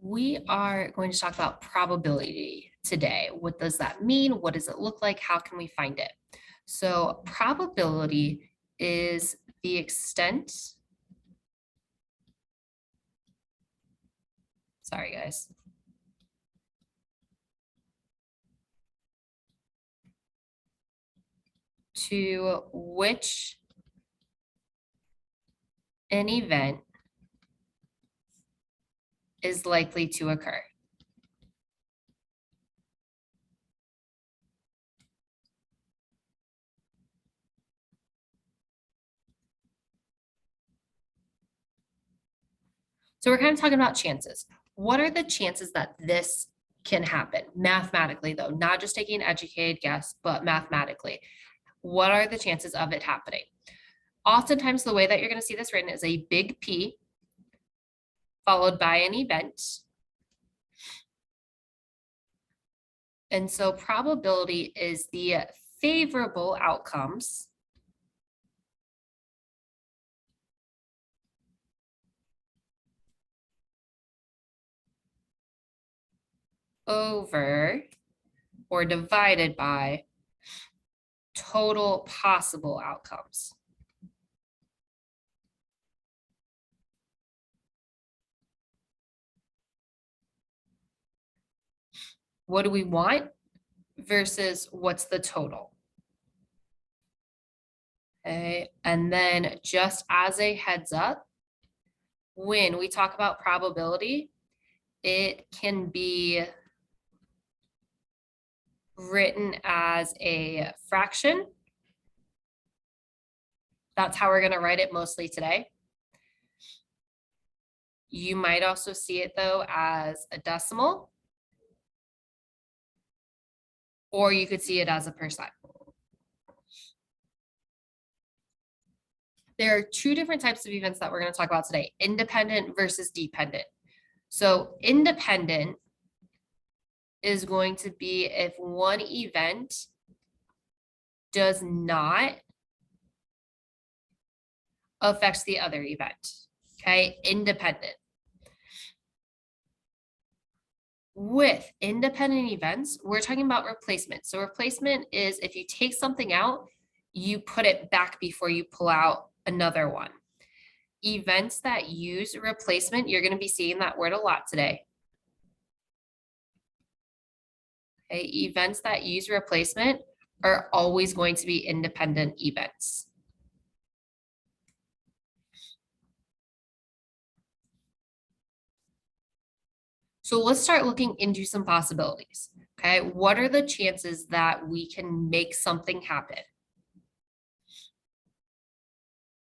We are going to talk about probability today. What does that mean? What does it look like? How can we find it? So probability is the extent, sorry guys, to which an event is likely to occur. So we're kind of talking about chances. What are the chances that this can happen mathematically, though, not just taking an educated guess, but mathematically? What are the chances of it happening? Oftentimes, the way that you're going to see this written is a big P followed by an event. And so probability is the favorable outcomes over or divided by total possible outcomes. What do we want versus what's the total? Okay, and then just as a heads up, when we talk about probability, it can be written as a fraction. That's how we're going to write it mostly today. You might also see it though as a decimal, or you could see it as a percent. There are two different types of events that we're going to talk about today, independent versus dependent. So independent is going to be if one event does not affect the other event, okay? Independent. With independent events, we're talking about replacement. So replacement is if you take something out, you put it back before you pull out another one. Events that use replacement, you're going to be seeing that word a lot today. Okay, events that use replacement are always going to be independent events. So let's start looking into some possibilities. Okay, what are the chances that we can make something happen?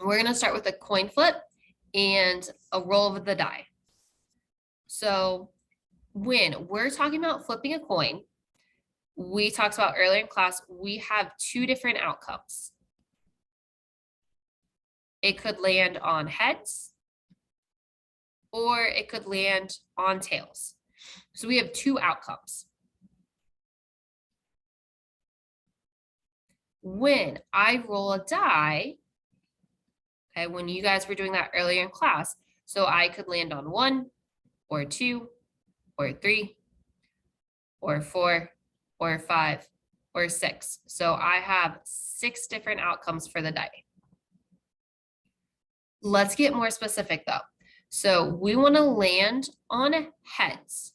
We're going to start with a coin flip and a roll of the die. So when we're talking about flipping a coin, we talked about earlier in class, we have two different outcomes. It could land on heads or it could land on tails. So we have two outcomes. When I roll a die, okay, when you guys were doing that earlier in class, so I could land on 1 or 2 or 3 or 4 or 5 or 6. So I have 6 different outcomes for the die. Let's get more specific though. So we want to land on heads.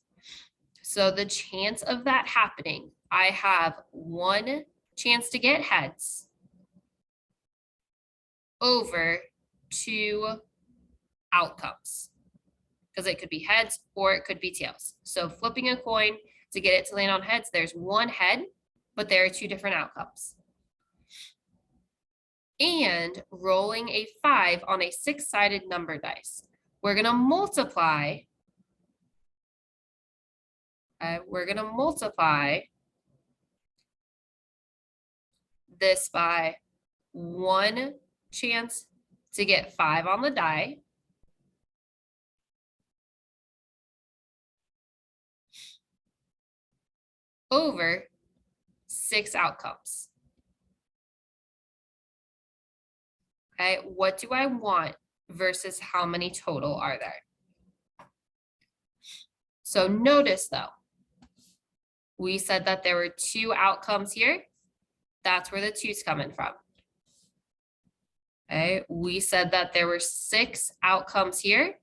So the chance of that happening, I have 1 chance to get heads over 2 outcomes, because it could be heads or it could be tails. So flipping a coin to get it to land on heads, there's 1 head, but there are 2 different outcomes. And rolling a 5 on a 6-sided number dice, we're going to multiply. We're going to multiply this by 1 chance to get 5 on the die over 6 outcomes. Okay, what do I want versus how many total are there? So notice though, we said that there were 2 outcomes here. That's where the 2's coming from. Okay, we said that there were 6 outcomes here.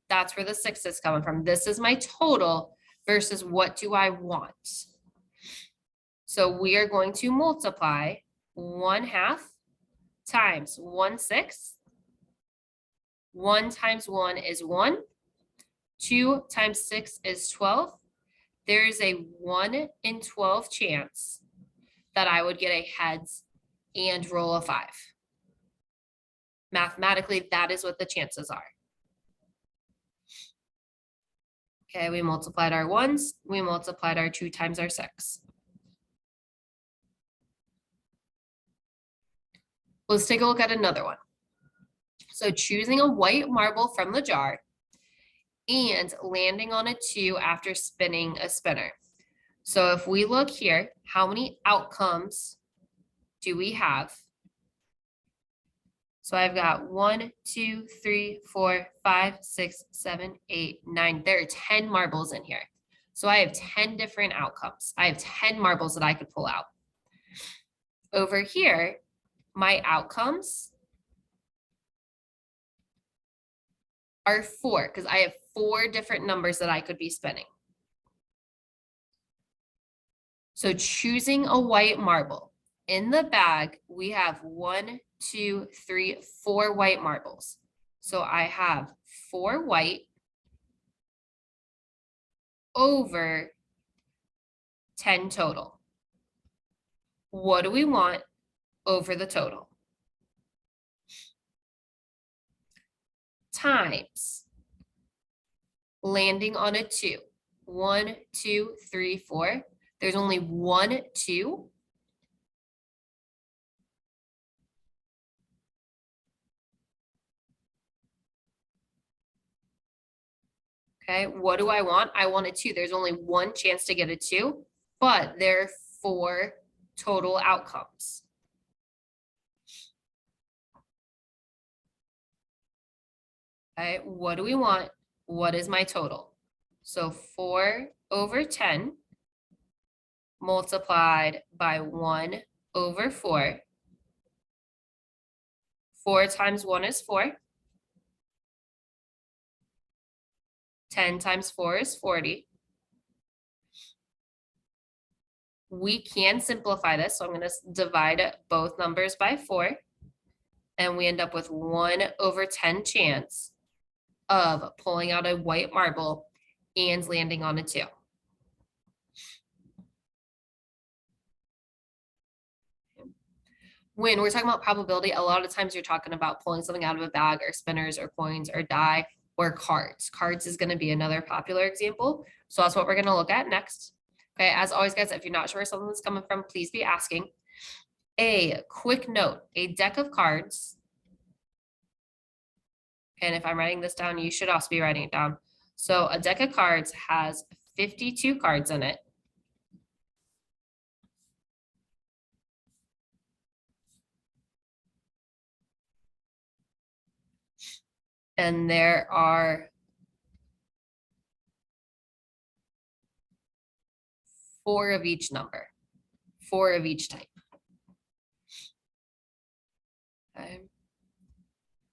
That's where the 6 is coming from. This is my total versus what do I want? So we are going to multiply 1/2 times 1/6. 1 times 1 is 1. 2 times 6 is 12. There is a 1 in 12 chance that I would get a heads and roll a 5. Mathematically, that is what the chances are. Okay, we multiplied our 1s, we multiplied our 2 times our 6. Let's take a look at another one. So choosing a white marble from the jar and landing on a 2 after spinning a spinner. So if we look here, how many outcomes do we have? So I've got 1, 2, 3, 4, 5, 6, 7, 8, 9. There are 10 marbles in here. So I have 10 different outcomes. I have 10 marbles that I could pull out. Over here, my outcomes are 4 because I have 4 different numbers that I could be spinning. So choosing a white marble. In the bag, we have 1, 2, 3, 4 white marbles. So I have 4 white over 10 total. What do we want over the total? Times landing on a 2. 1, 2, 3, 4. There's only 1, 2. Okay, what do I want? I want a 2. There's only 1 chance to get a 2, but there are 4 total outcomes. Okay, what do we want? What is my total? So 4 over 10 multiplied by 1 over 4. 4 times 1 is 4. 10 times 4 is 40. We can simplify this, so I'm going to divide both numbers by 4. And we end up with 1 over 10 chance of pulling out a white marble and landing on a 2. When we're talking about probability, a lot of times you're talking about pulling something out of a bag or spinners or coins or die or cards. Cards is going to be another popular example. So that's what we're going to look at next. Okay, as always, guys, if you're not sure where something's coming from, please be asking. A quick note, a deck of cards. And if I'm writing this down, you should also be writing it down. So a deck of cards has 52 cards in it. And there are 4 of each number, 4 of each type. Okay.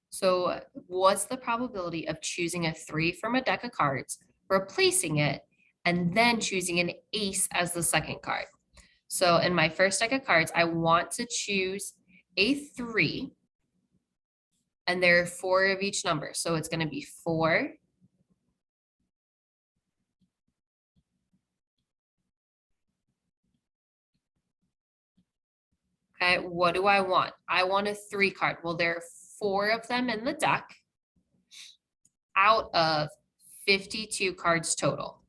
So what's the probability of choosing a 3 from a deck of cards, replacing it, and then choosing an ace as the second card? So in my first deck of cards, I want to choose a 3, and there are 4 of each number. So it's going to be 4, okay, what do I want? I want a 3 card. Well, there are 4 of them in the deck out of 52 cards total.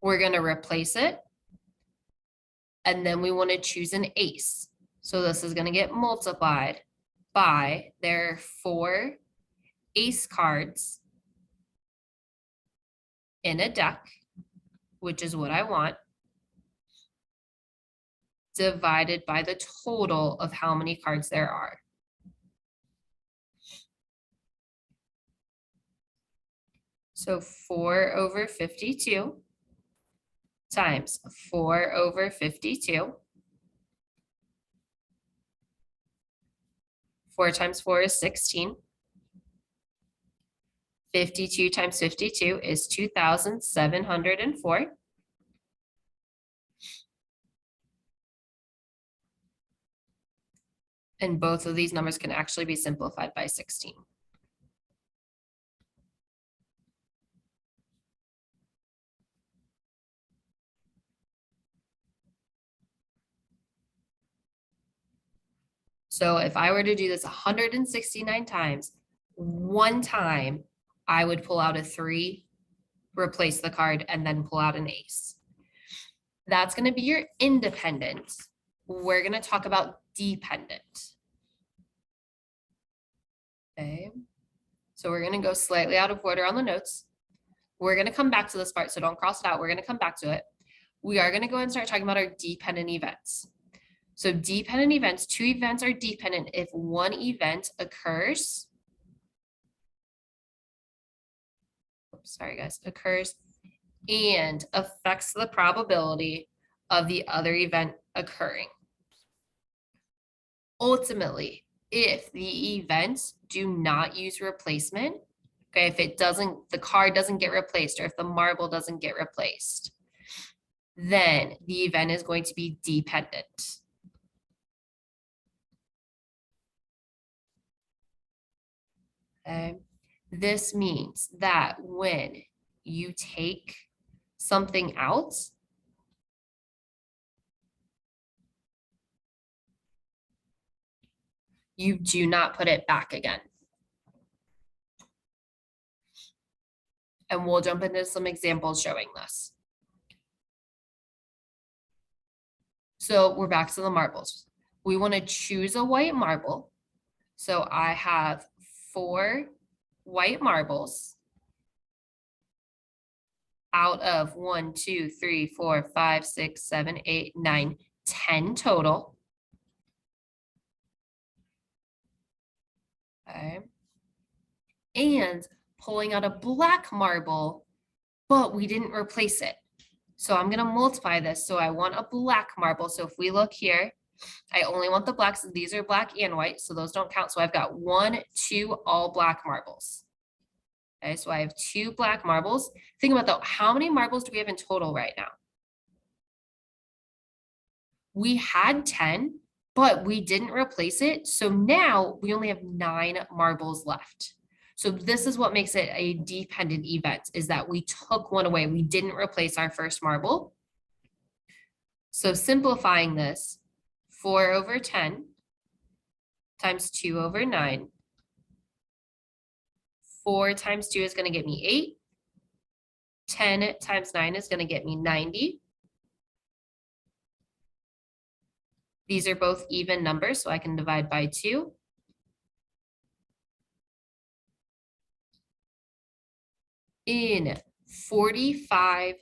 We're going to replace it. And then we want to choose an ace. So this is going to get multiplied by, there are 4 ace cards in a deck, which is what I want, divided by the total of how many cards there are. So 4 over 52 times 4 over 52. 4 times 4 is 16. 52 times 52 is 2,704. And both of these numbers can actually be simplified by 16. So if I were to do this 169 times, one time I would pull out a 3, replace the card, and then pull out an ace. That's going to be your independent. We're going to talk about dependent. Okay. So we're going to go slightly out of order on the notes. We're going to come back to this part, so don't cross it out. We're going to come back to it. We are going to go and start talking about our dependent events. So dependent events, 2 events are dependent if one event occurs. Oops, sorry guys, occurs and affects the probability of the other event occurring. Ultimately, if the events do not use replacement, okay, if it doesn't, the card doesn't get replaced, or if the marble doesn't get replaced, then the event is going to be dependent. Okay. This means that when you take something out, you do not put it back again. And we'll jump into some examples showing this. So we're back to the marbles. We want to choose a white marble. So I have 4 white marbles out of 1, 2, 3, 4, 5, 6, 7, 8, 9, 10 total. Okay. And pulling out a black marble, but we didn't replace it. So I'm going to multiply this. So I want a black marble. So if we look here, I only want the blacks. These are black and white, so those don't count. So I've got 1, 2 all black marbles. Okay, so I have 2 black marbles. Think about though, how many marbles do we have in total right now? We had 10, but we didn't replace it. So now we only have 9 marbles left. So this is what makes it a dependent event, is that we took one away. We didn't replace our first marble. So simplifying this, 4 over 10 times 2 over 9. 4 times 2 is going to get me 8. 10 times 9 is going to get me 90. These are both even numbers, so I can divide by 2. In 45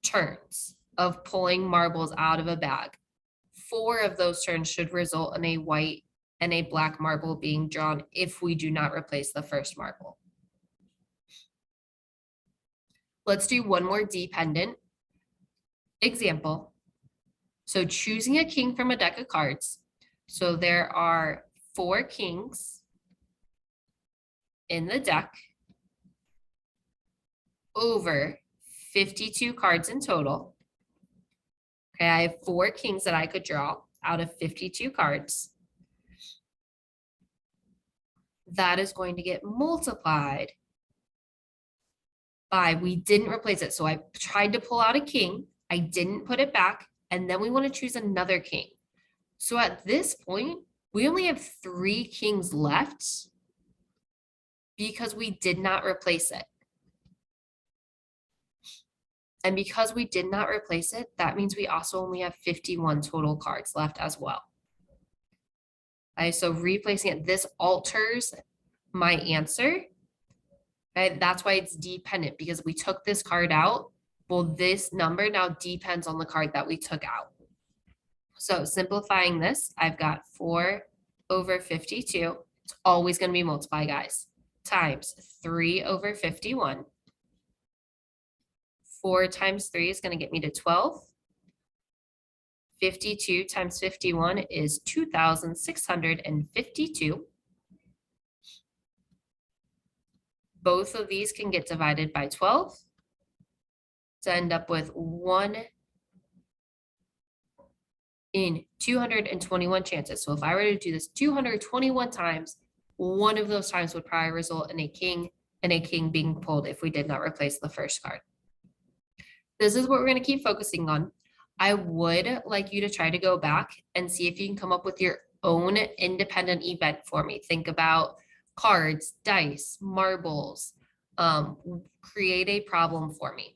turns of pulling marbles out of a bag, 4 of those turns should result in a white and a black marble being drawn if we do not replace the first marble. Let's do one more dependent example. So choosing a king from a deck of cards. So there are 4 kings in the deck, over 52 cards in total. Okay, I have 4 kings that I could draw out of 52 cards. That is going to get multiplied by, we didn't replace it. So I tried to pull out a king, I didn't put it back, and then we want to choose another king. So at this point, we only have 3 kings left because we did not replace it. And because we did not replace it, that means we also only have 51 total cards left as well. Okay, so replacing it, this alters my answer. Okay, that's why it's dependent, because we took this card out. Well, this number now depends on the card that we took out. So simplifying this, I've got 4 over 52. It's always going to be multiply, guys, times 3 over 51. 4 times 3 is going to get me to 12. 52 times 51 is 2,652. Both of these can get divided by 12 to end up with 1 in 221 chances. So if I were to do this 221 times, one of those times would probably result in a king and a king being pulled if we did not replace the first card. This is what we're going to keep focusing on. I would like you to try to go back and see if you can come up with your own independent event for me. Think about cards, dice, marbles, create a problem for me.